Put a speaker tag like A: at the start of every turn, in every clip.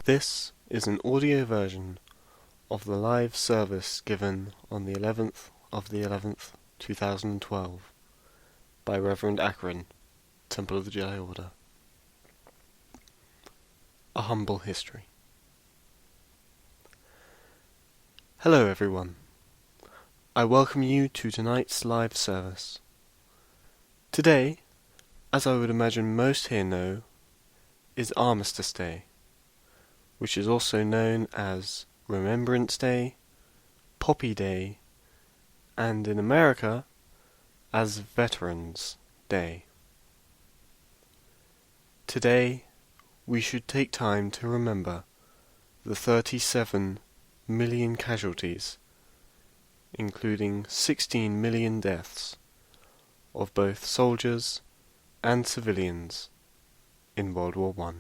A: This is an audio version of the live service given on the 11th of the 11th, 2012 by Reverend Akron, Temple of the Jedi Order. A Humble History. Hello everyone. I welcome you to tonight's live service. Today, as I would imagine most here know, is Armistice Day, which is also known as Remembrance Day, Poppy Day, and in America as Veterans Day. Today, we should take time to remember the 37 million casualties, including 16 million deaths, of both soldiers and civilians in World War I.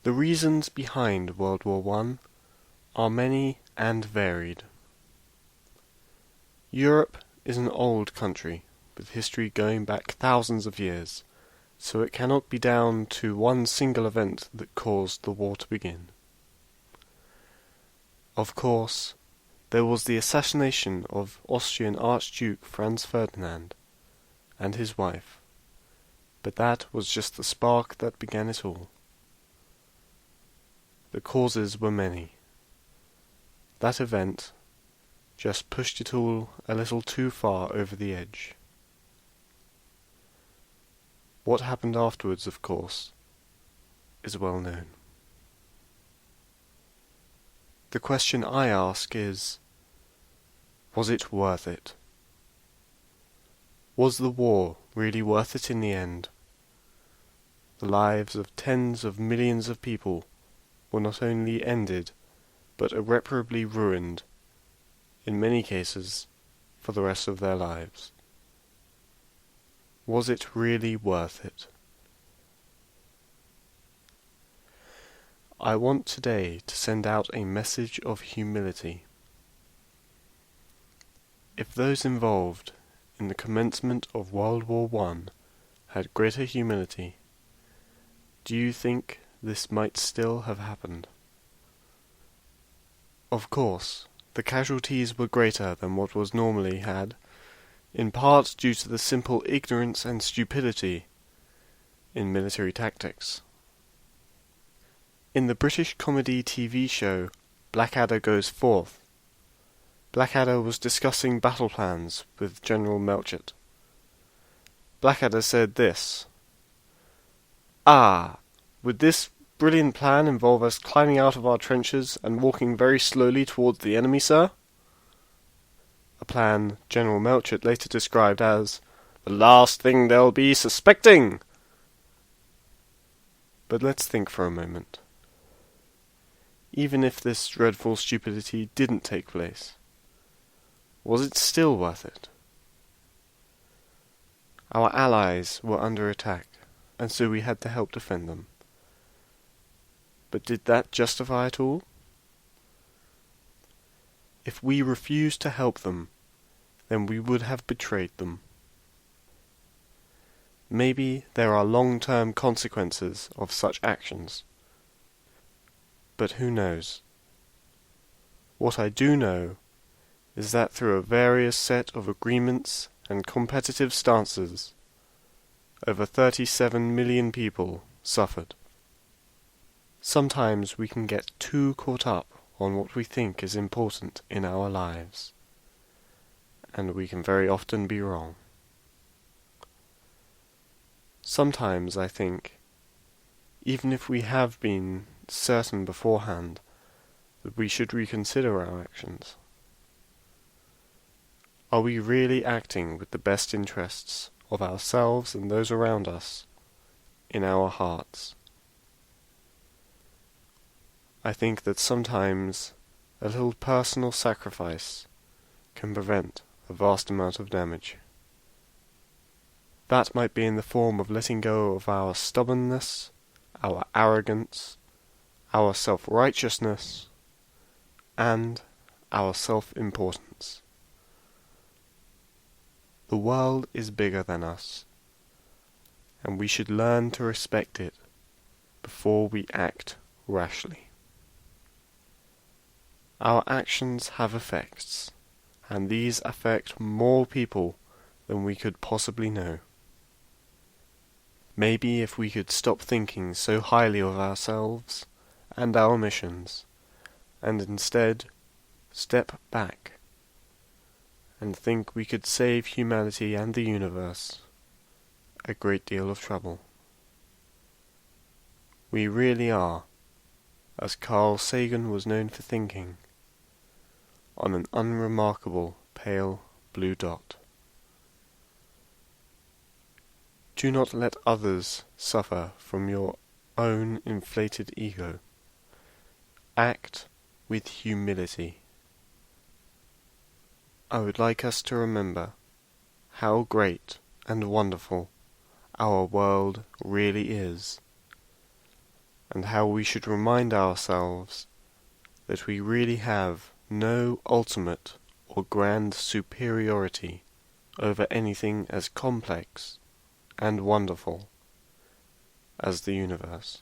A: The reasons behind World War I are many and varied. Europe is an old country with history going back thousands of years, so it cannot be down to one single event that caused the war to begin. Of course, there was the assassination of Austrian Archduke Franz Ferdinand and his wife, but that was just the spark that began it all. The causes were many. That event just pushed it all a little too far over the edge. What happened afterwards, of course, is well known. The question I ask is, was it worth it? Was the war really worth it in the end? The lives of tens of millions of people were not only ended, but irreparably ruined, in many cases, for the rest of their lives. Was it really worth it? I want today to send out a message of humility. If those involved in the commencement of World War I had greater humility, do you think this might still have happened? Of course, the casualties were greater than what was normally had, in part due to the simple ignorance and stupidity in military tactics. In the British comedy TV show Blackadder Goes Forth, Blackadder was discussing battle plans with General Melchett. Blackadder said this: would this brilliant plan involve us climbing out of our trenches and walking very slowly towards the enemy, sir? A plan General Melchett later described as the last thing they'll be suspecting. But let's think for a moment. Even if this dreadful stupidity didn't take place, was it still worth it? Our allies were under attack, and so we had to help defend them. But did that justify it all? If we refused to help them, then we would have betrayed them. Maybe there are long-term consequences of such actions. But who knows? What I do know is that through a various set of agreements and competitive stances, over 37 million people suffered. Sometimes we can get too caught up on what we think is important in our lives, and we can very often be wrong. Sometimes I think, even if we have been certain beforehand that we should reconsider our actions. Are we really acting with the best interests of ourselves and those around us in our hearts? I think that sometimes a little personal sacrifice can prevent a vast amount of damage. That might be in the form of letting go of our stubbornness, our arrogance, our self-righteousness, and our self-importance. The world is bigger than us, and we should learn to respect it before we act rashly. Our actions have effects, and these affect more people than we could possibly know. Maybe if we could stop thinking so highly of ourselves and our missions, and instead step back and think we could save humanity and the universe a great deal of trouble. We really are, as Carl Sagan was known for thinking, on an unremarkable pale blue dot. Do not let others suffer from your own inflated ego. Act with humility. I would like us to remember how great and wonderful our world really is, and how we should remind ourselves that we really have no ultimate or grand superiority over anything as complex and wonderful as the universe.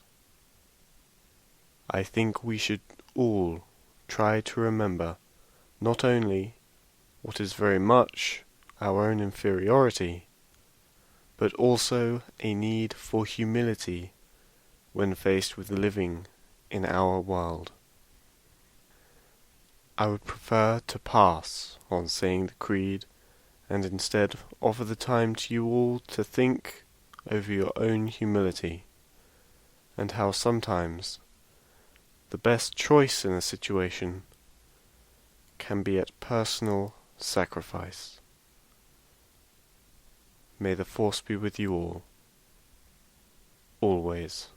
A: I think we should all try to remember not only what is very much our own inferiority, but also a need for humility when faced with living in our world. I would prefer to pass on saying the creed, and instead offer the time to you all to think over your own humility, and how sometimes the best choice in a situation can be at personal sacrifice. May the Force be with you all, always.